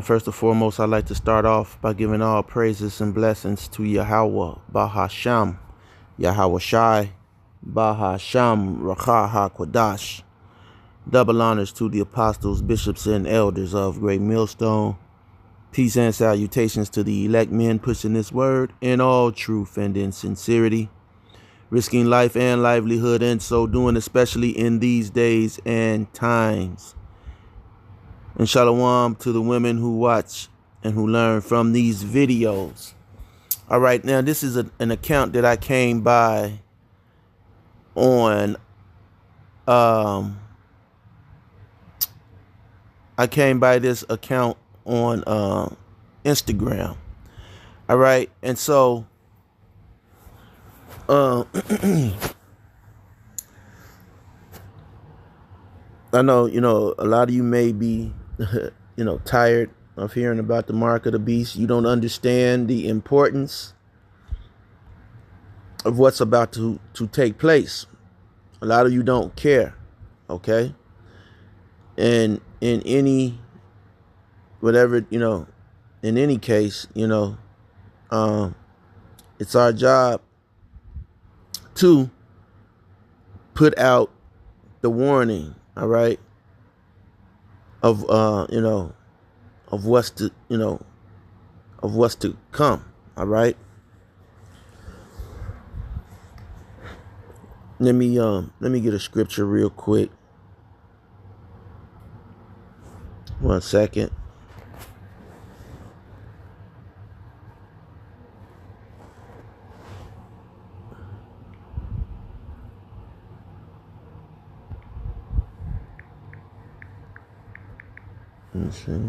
First and foremost, I'd like to start off by giving all praises and blessings to Yahweh, Bahasham, Yahweh Shai, Bahasham, Rakha HaKwadash. Double honors to the apostles, bishops, and elders of Great Millstone. Peace and salutations to the elect men pushing this word in all truth and in sincerity, risking life and livelihood, and so doing especially in these days and times. And shalom to the women who watch and who learn from these videos. All right, now this is an account that I came by on this account on Instagram. All right, and so I know, a lot of you may be tired of hearing about the mark of the beast. You don't understand the importance of what's about to take place. A lot of you don't care, okay? And in any, whatever, in any case, it's our job to put out the warning, all right, of of what's to come, all right. Let me get a scripture real quick. 1 second. Let's see.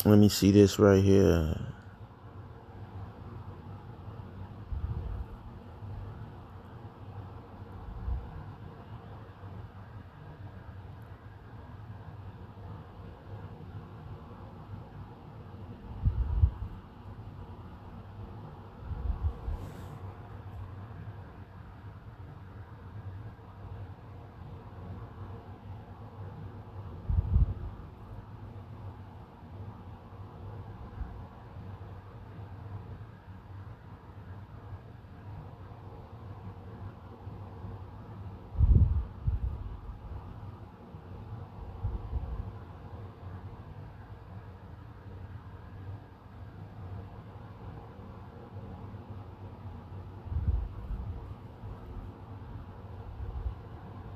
Let me see this right here.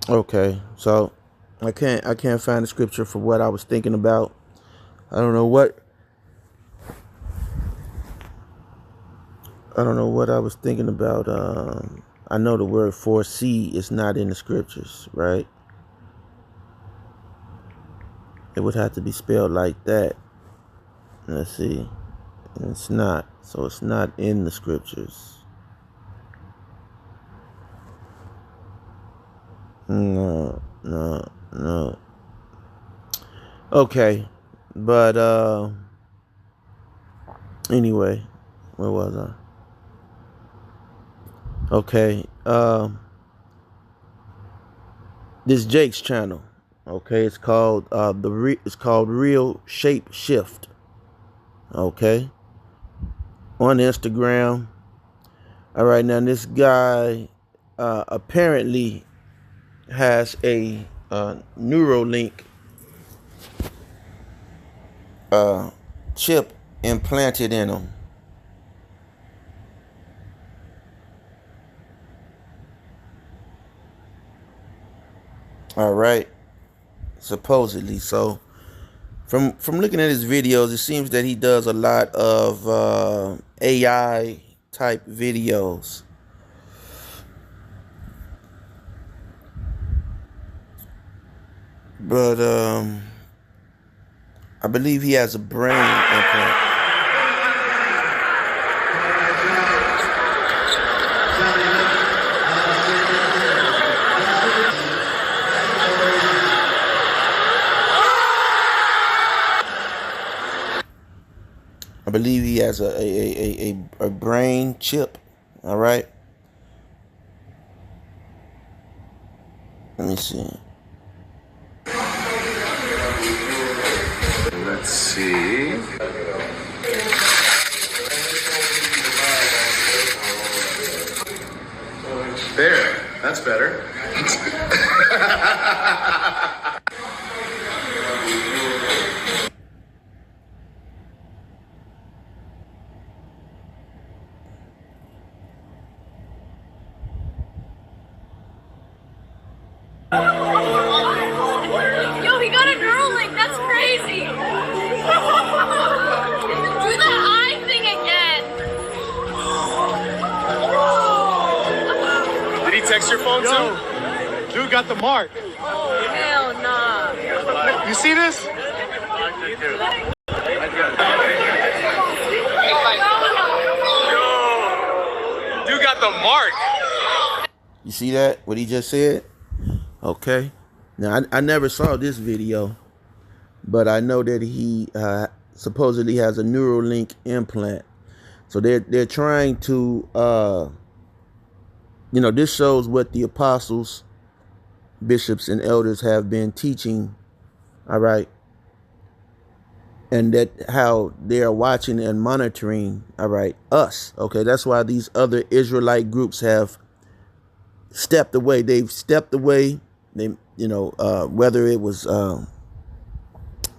Okay, so I can't find the scripture for what I was thinking about. I don't know what I was thinking about. I know the word foresee is not in the scriptures, right? It would have to be spelled like that. Let's see. And it's not. So it's not in the scriptures. No. Okay. But anyway, where was I? Okay. This Jake's channel. Okay, it's called it's called Real Shape Shift. Okay. On Instagram. All right, now this guy apparently has a Neuralink chip implanted in him. All right, supposedly. So from looking at his videos, it seems that he does a lot of AI type videos. But I believe he has a brain implant. I believe he has a brain chip. All right. Let me see. Let's see. There, that's better. Yo, he got a neural link. That's crazy. Do the eye thing again. Did he text your phone too? Dude got the mark. Oh, hell nah. You see this? Yo, dude got the mark. You see that? What he just said? Okay. Now, I never saw this video, but I know that he supposedly has a Neuralink implant. So they're trying to, this shows what the apostles, bishops, and elders have been teaching, all right? And that how they are watching and monitoring, all right, us, okay? That's why these other Israelite groups have stepped away. They've stepped away. They, whether it was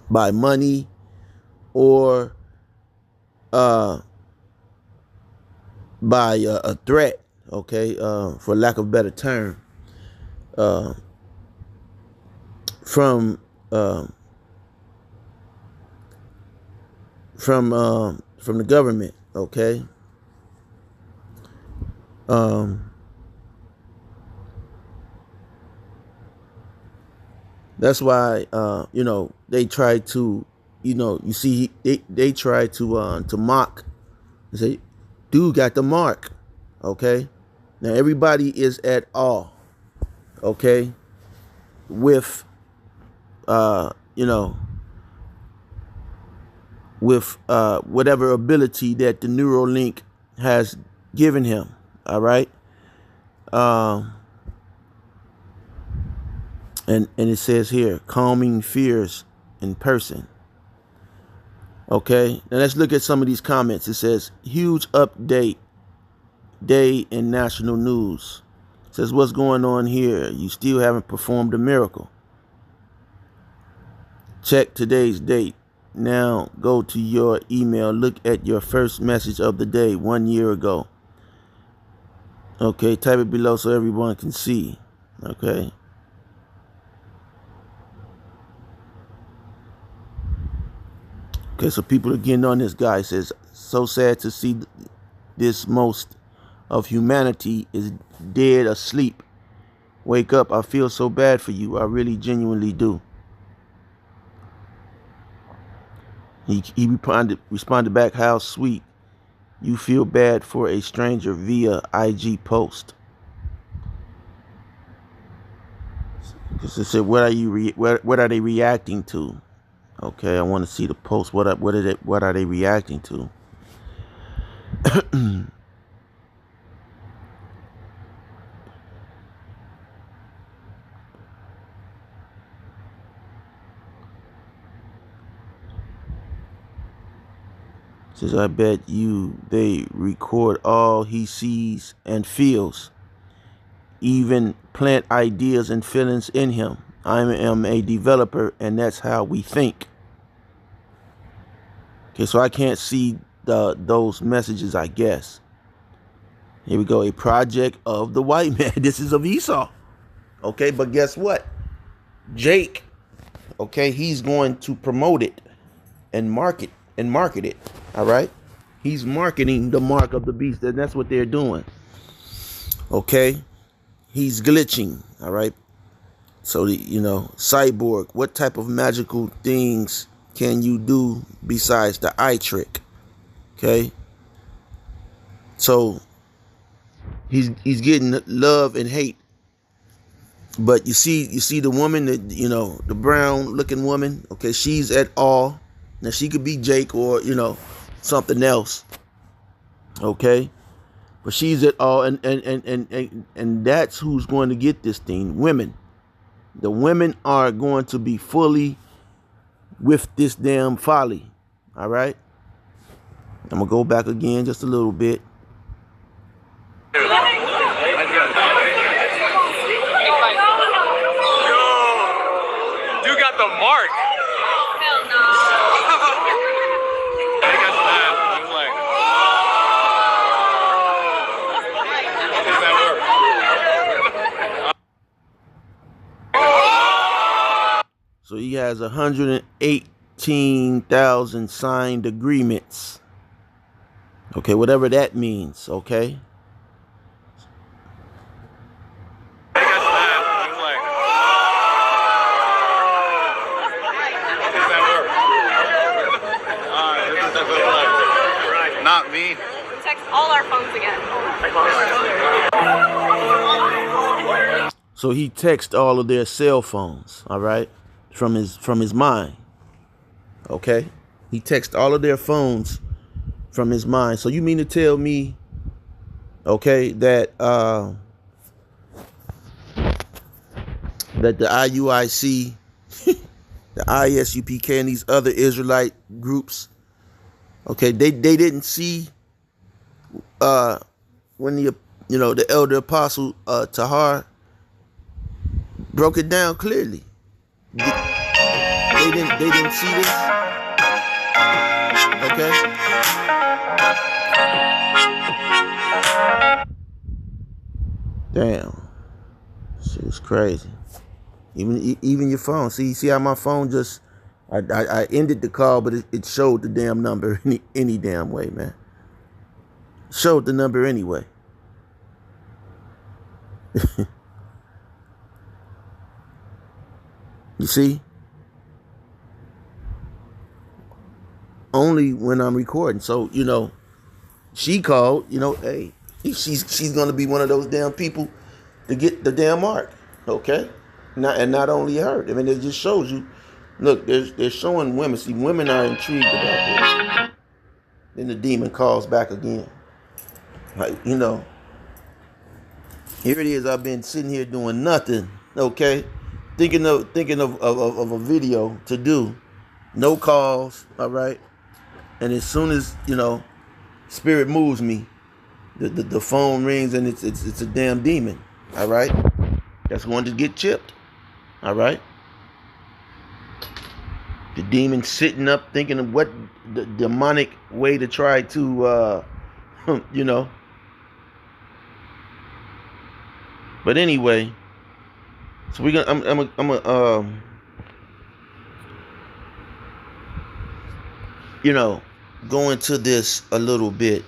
by money or by a threat, okay, for lack of a better term, from the government, okay. That's why, they try to, you see, they try to mock and say, dude got the mark. Okay. Now everybody is at awe. Okay. With, with whatever ability that the Neuralink has given him. All right. And it says here, calming fears in person. Okay, now let's look at some of these comments. It says, huge update day in national news. It says, what's going on here? You still haven't performed a miracle. Check today's date. Now go to your email. Look at your first message of the day 1 year ago. Okay, type it below so everyone can see. Okay. Okay, so people are getting on this guy. It says, so sad to see this most of humanity is dead asleep. Wake up. I feel so bad for you. I really genuinely do. He responded back, how sweet. You feel bad for a stranger via IG post. Because it said, what are they reacting to? Okay, I want to see the post. What are they reacting to? Says, I bet you they record all he sees and feels, even plant ideas and feelings in him. I am a developer, and that's how we think. Okay, so I can't see those messages, I guess. Here we go. A project of the white man. This is of Esau. Okay, but guess what? Jake, okay, he's going to promote it and market it. All right, he's marketing the mark of the beast, and that's what they're doing. Okay, he's glitching. All right, so Cyborg, what type of magical things can you do besides the eye trick? Okay, so he's getting love and hate. But you see the woman, that the brown looking woman, okay, she's at all. Now she could be Jake or something else, okay, but she's at all, and that's who's going to get this thing. Women, the women are going to be fully with this damn folly. All right, I'm gonna go back again just a little bit. You got the mark. Hell no. I got that. I'm like, how does that work? So he has 118,000 signed agreements. Okay, whatever that means, okay? I got that. I'm like, how does that work? Not me. Text all our phones again. So he texts all of their cell phones, all right, from his mind. Okay, he texts all of their phones from his mind. So you mean to tell me, okay, that that the IUIC, the ISUPK, and these other Israelite groups, okay, they didn't see when the elder apostle Tahar broke it down clearly. They didn't see this. Okay. Damn. Shit is crazy. Even your phone. See how my phone just I ended the call, but it showed the damn number any damn way, man. Showed the number anyway. You see? Only when I'm recording. So, she called, hey, she's gonna be one of those damn people to get the damn mark. Okay? Not only her. I mean, it just shows you, look, they're showing women. See, women are intrigued about this. Then the demon calls back again. Like, here it is, I've been sitting here doing nothing, okay? Thinking of a video to do. No calls, all right? And as soon as, spirit moves me, the phone rings and it's a damn demon, all right? That's going to get chipped, all right? The demon sitting up thinking of what the demonic way to try to, But anyway, so we're gonna go into this a little bit,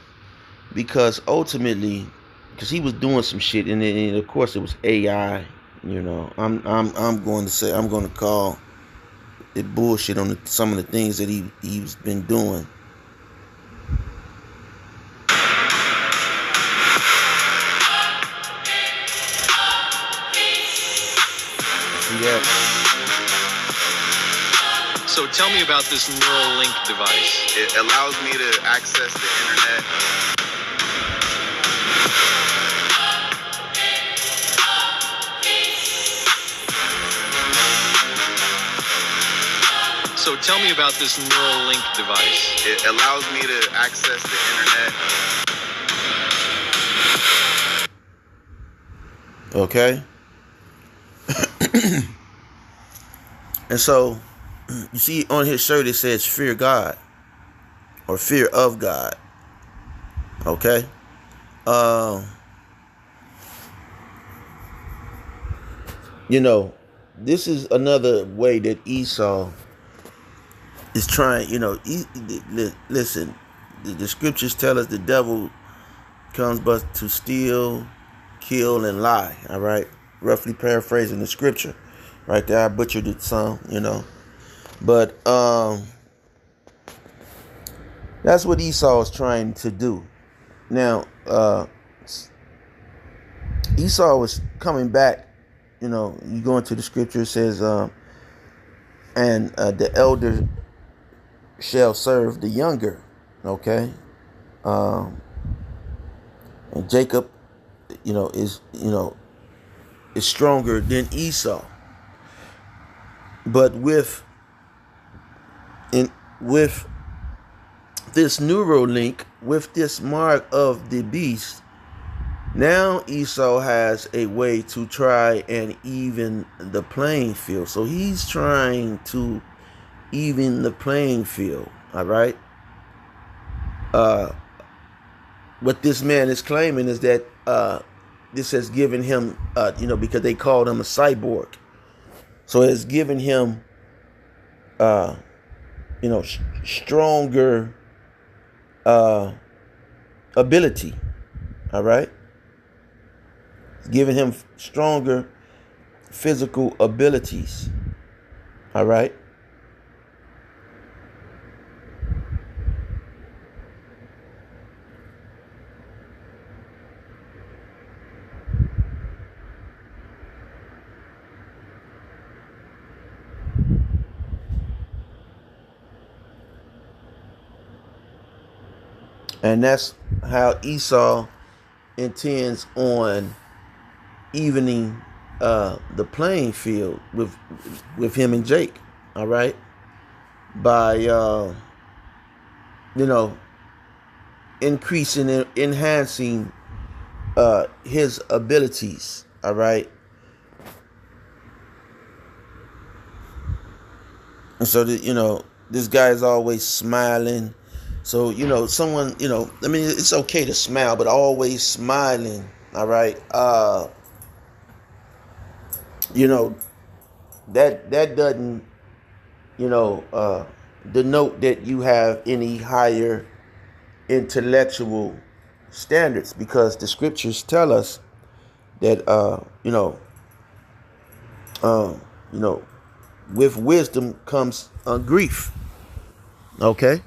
because ultimately, because he was doing some shit, and of course it was AI. I'm going to say, I'm going to call it bullshit on some of the things that he's been doing. Yeah. So tell me about this Neuralink device. It allows me to access the internet. So tell me about this Neuralink device. It allows me to access the internet. Okay. And so, you see on his shirt it says "Fear God" or "Fear of God." Okay. this is another way that Esau is trying, listen, the scriptures tell us the devil comes but to steal, kill, and lie, all right? Roughly paraphrasing the scripture. Right there, I butchered it some, But that's what Esau is trying to do. Now, Esau was coming back, you go into the scripture, it says, and the elder shall serve the younger, okay? And Jacob, is stronger than Esau. But with this Neuralink, with this mark of the beast, now Esau has a way to try and even the playing field. So he's trying to even the playing field, all right? What this man is claiming is that this has given him, because they called him a cyborg. So it's given him, stronger ability, all right? It's giving him stronger physical abilities, all right? And that's how Esau intends on evening the playing field with him and Jake, all right? By increasing and enhancing his abilities, all right? And so that, this guy is always smiling. So, someone, it's okay to smile, but always smiling, all right? That doesn't, denote that you have any higher intellectual standards, because the scriptures tell us that, with wisdom comes grief, okay?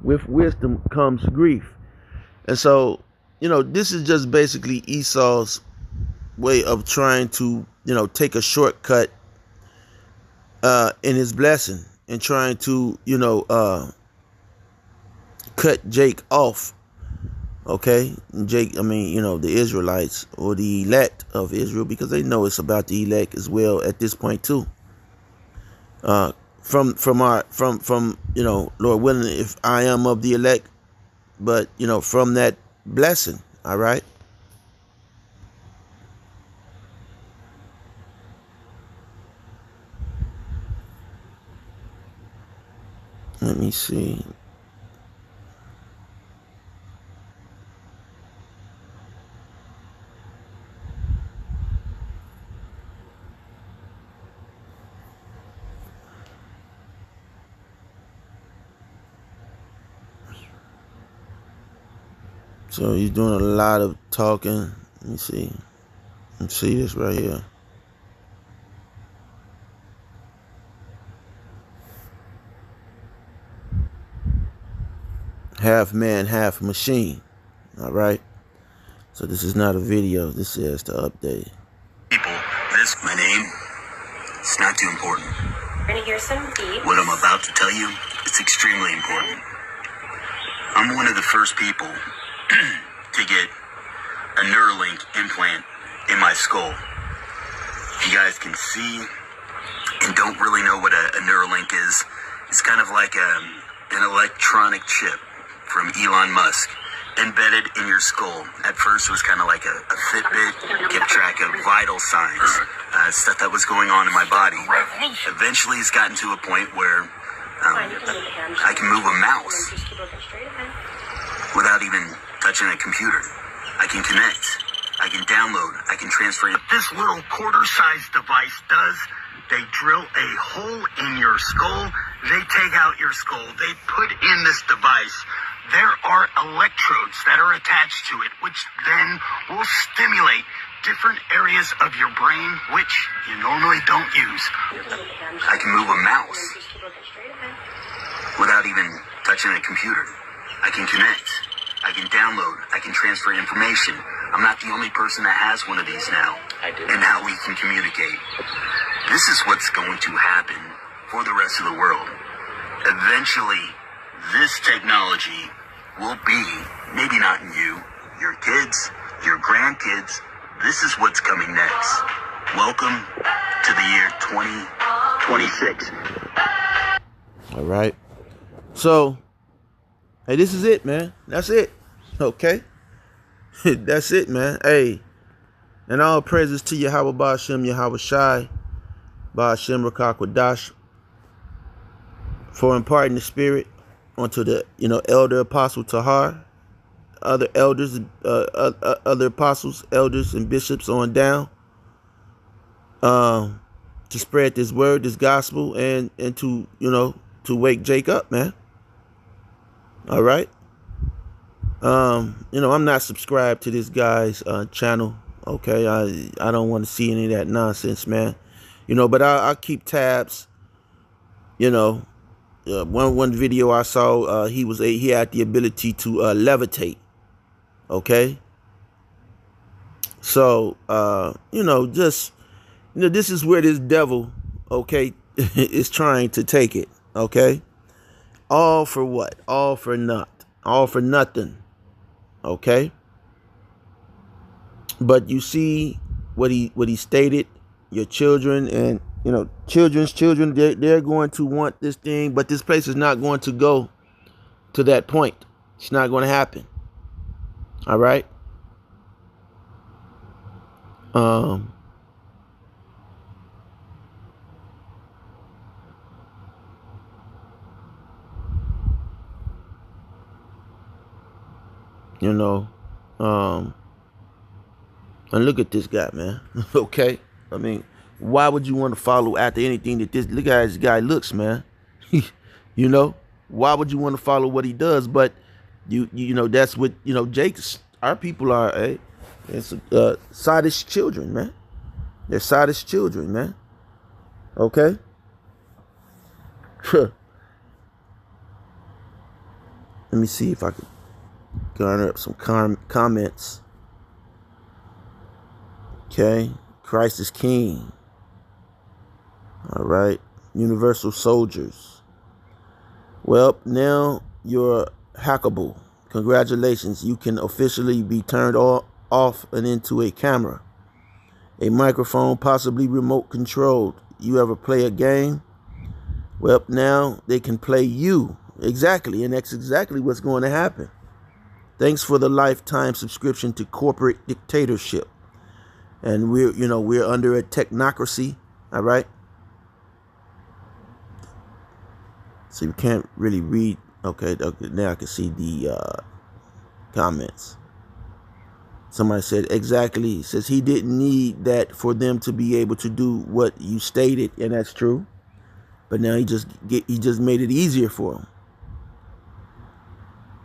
With wisdom comes grief. And so, this is just basically Esau's way of trying to, take a shortcut in his blessing, and trying to, cut Jake off. Okay? Jake, the Israelites, or the elect of Israel, because they know it's about the elect as well at this point too. From Lord willing, if I am of the elect, but from that blessing, all right? Let me see. So he's doing a lot of talking. Let me see. Let's see this right here. Half man, half machine. All right. So this is not a video. This is the update. People, this my name. It's not too important. We're gonna hear some beats. What I'm about to tell you, it's extremely important. I'm one of the first people to get a Neuralink implant in my skull. If you guys can see and don't really know what a Neuralink is, it's kind of like an electronic chip from Elon Musk embedded in your skull. At first it was kind of like a Fitbit, kept track of vital signs, stuff that was going on in my body. Eventually it's gotten to a point where I can move a mouse without even touching a computer. I can connect. I can download, I can transfer. What this little quarter-sized device does, they drill a hole in your skull, they take out your skull, they put in this device. There are electrodes that are attached to it, which then will stimulate different areas of your brain, which you normally don't use. I can move a mouse without even touching a computer. I can connect, I can download, I can transfer information. I'm not the only person that has one of these now. I do. And how we can communicate. This is what's going to happen for the rest of the world. Eventually, this technology will be, maybe not in you, your kids, your grandkids. This is what's coming next. Welcome to the year 2026. All right. So, hey, this is it, man. That's it. Okay. That's it, man. Hey. And all praises to Yahweh Ba'ashem, Yahweh Shai, Ba'ashem Rakah Kwadash, for imparting the spirit onto the, elder apostle Tahar, other elders, other apostles, elders, and bishops on down, to spread this word, this gospel, and to, to wake Jake up, man. All right. I'm not subscribed to this guy's channel. Okay, I don't want to see any of that nonsense, man. But I keep tabs. One video I saw, he had the ability to levitate. Okay. So this is where this devil, okay, is trying to take it. Okay. All for what? All for nothing. Okay. But you see what he stated. Your children and children's children, they're going to want this thing, but this place is not going to go to that point. It's not going to happen. All right. And look at this guy, man. Okay. I mean, why would you want to follow after anything that look at how this guy looks, man? Why would you want to follow what he does? But that's what, Jake's, our people are, it's sadish children, man. They're sadish children, man. Okay. Let me see if I can garner up some comments. Okay. Christ is King. All right. Universal soldiers. Well, now you're hackable. Congratulations. You can officially be turned off and into a camera, a microphone, possibly remote controlled. You ever play a game? Well, now they can play you. Exactly. And that's exactly what's going to happen. Thanks for the lifetime subscription to corporate dictatorship. And we're under a technocracy. All right. So you can't really read. Okay. Now I can see the comments. Somebody said exactly. He says he didn't need that for them to be able to do what you stated, and that's true. But now he just made it easier for him.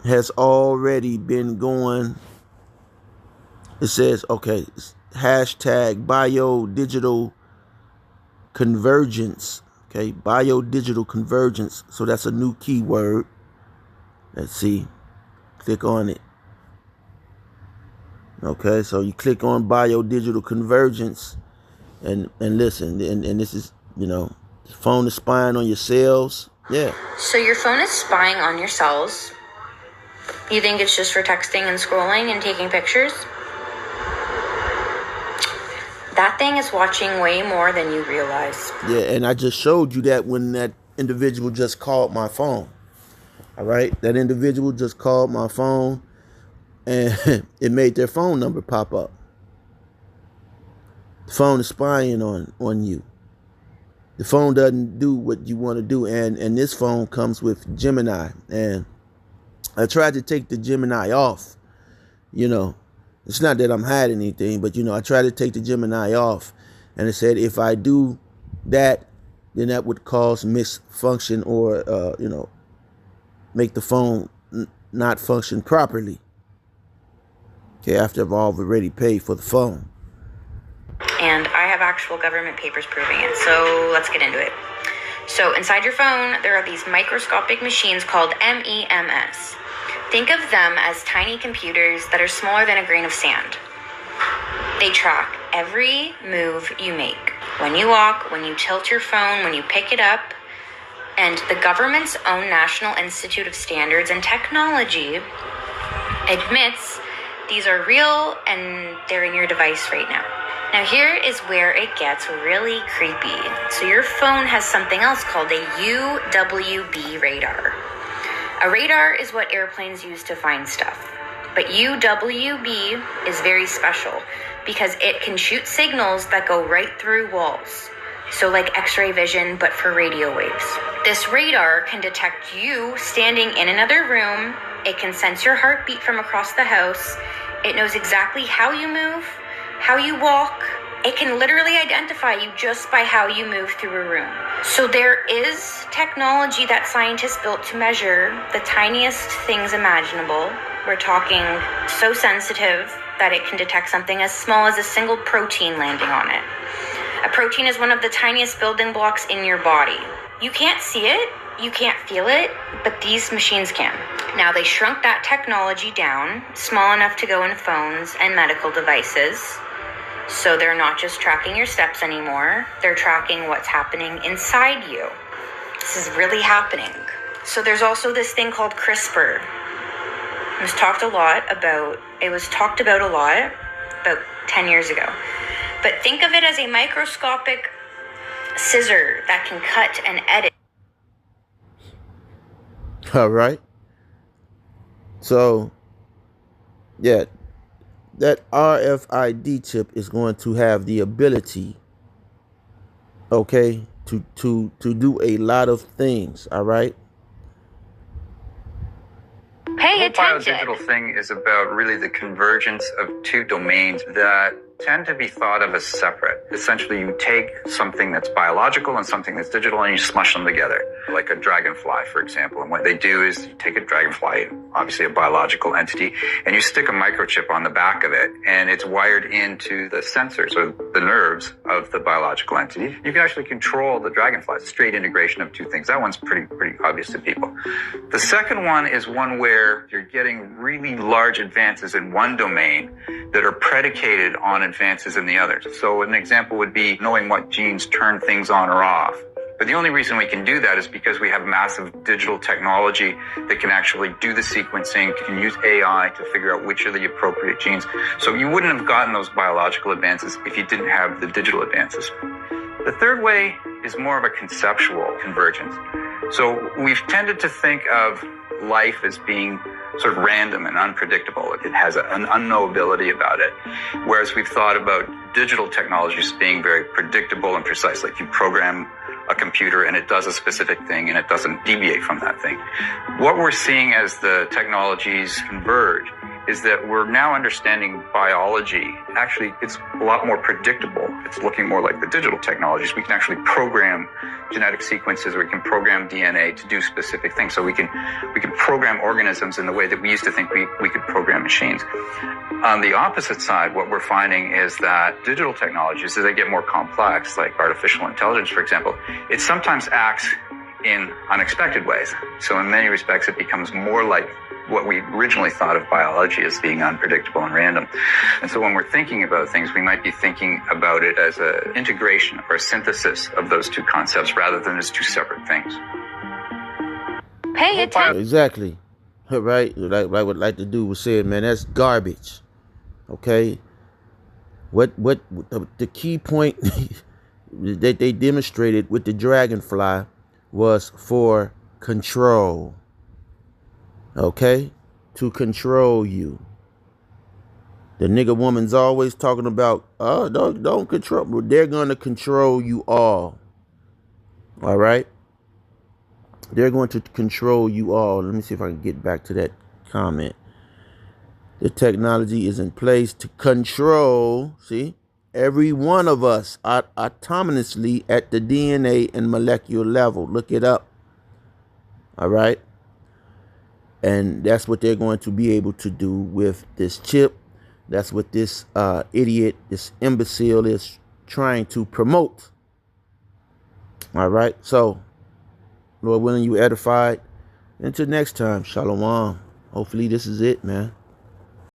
Has already been going. It says okay. Hashtag biodigital convergence. Okay, biodigital convergence. So that's a new keyword. Let's see. Click on it. Okay, so you click on biodigital convergence and listen. And this is, the phone is spying on your cells. Yeah. So your phone is spying on your cells. You think it's just for texting and scrolling and taking pictures? That thing is watching way more than you realize. Yeah, and I just showed you that when that individual just called my phone. All right? That individual just called my phone and it made their phone number pop up. The phone is spying on you. The phone doesn't do what you want to do. And this phone comes with Gemini. And I tried to take the Gemini off, It's not that I'm hiding anything, but, I try to take the Gemini off. And it said if I do that, then that would cause misfunction or, make the phone not function properly. Okay, after I've already paid for the phone. And I have actual government papers proving it. So let's get into it. So inside your phone, there are these microscopic machines called MEMS. Think of them as tiny computers that are smaller than a grain of sand. They track every move you make. When you walk, when you tilt your phone, when you pick it up. And the government's own National Institute of Standards and Technology admits these are real and they're in your device right now. Now here is where it gets really creepy. So your phone has something else called a UWB radar. A radar is what airplanes use to find stuff. But UWB is very special because it can shoot signals that go right through walls. So like X-ray vision, but for radio waves. This radar can detect you standing in another room. It can sense your heartbeat from across the house. It knows exactly how you move, how you walk. It can literally identify you just by how you move through a room. So there is technology that scientists built to measure the tiniest things imaginable. We're talking so sensitive that it can detect something as small as a single protein landing on it. A protein is one of the tiniest building blocks in your body. You can't see it, you can't feel it, but these machines can. Now they shrunk that technology down, small enough to go in phones and medical devices. So they're not just tracking your steps anymore, they're tracking what's happening inside you. This is really happening. So there's also this thing called CRISPR. It was talked about a lot about 10 years ago. But think of it as a microscopic scissor that can cut and edit. All right. So, yeah, that RFID chip is going to have the ability, okay, to do a lot of things. All right. Pay The whole attention. biodigital thing is about really the convergence of two domains that tend to be thought of as separate. Essentially, you take something that's biological and something that's digital and you smush them together, like a dragonfly, for example. And what they do is you take a dragonfly, obviously a biological entity, and you stick a microchip on the back of it, and it's wired into the sensors or the nerves of the biological entity. You can actually control the dragonfly. It's straight integration of two things. That one's pretty obvious to people. The second one is one where you're getting really large advances in one domain that are predicated on advances in the others. So an example would be knowing what genes turn things on or off. But the only reason we can do that is because we have massive digital technology that can actually do the sequencing, can use AI to figure out which are the appropriate genes. So you wouldn't have gotten those biological advances if you didn't have the digital advances. The third way is more of a conceptual convergence. So we've tended to think of life as being sort of random and unpredictable. It has an unknowability about it. Whereas we've thought about digital technologies being very predictable and precise. Like you program a computer and it does a specific thing and it doesn't deviate from that thing. What we're seeing as the technologies converge is that we're now understanding biology. Actually, it's a lot more predictable. It's looking more like the digital technologies. We can actually program genetic sequences, or we can program DNA to do specific things. So we can program organisms in the way that we used to think we could program machines. On the opposite side, what we're finding is that digital technologies, as they get more complex, like artificial intelligence, for example, it sometimes acts in unexpected ways. So in many respects, it becomes more like what we originally thought of biology as being unpredictable and random. And so when we're thinking about things, we might be thinking about it as an integration or a synthesis of those two concepts rather than as two separate things. Pay attention. Exactly. Right? Like what the dude was saying, man, that's garbage. Okay? What the key point that they demonstrated with the dragonfly was for control. Okay? To control you. The nigga woman's always talking about, oh, don't control. They're going to control you all. All right? They're going to control you all. Let me see if I can get back to that comment. The technology is in place to control, see, every one of us autonomously at the DNA and molecular level. Look it up. All right. And that's what they're going to be able to do with this chip. That's what this idiot, this imbecile is trying to promote. All right. So, Lord willing, you edified. Until next time, shalom. Hopefully this is it, man.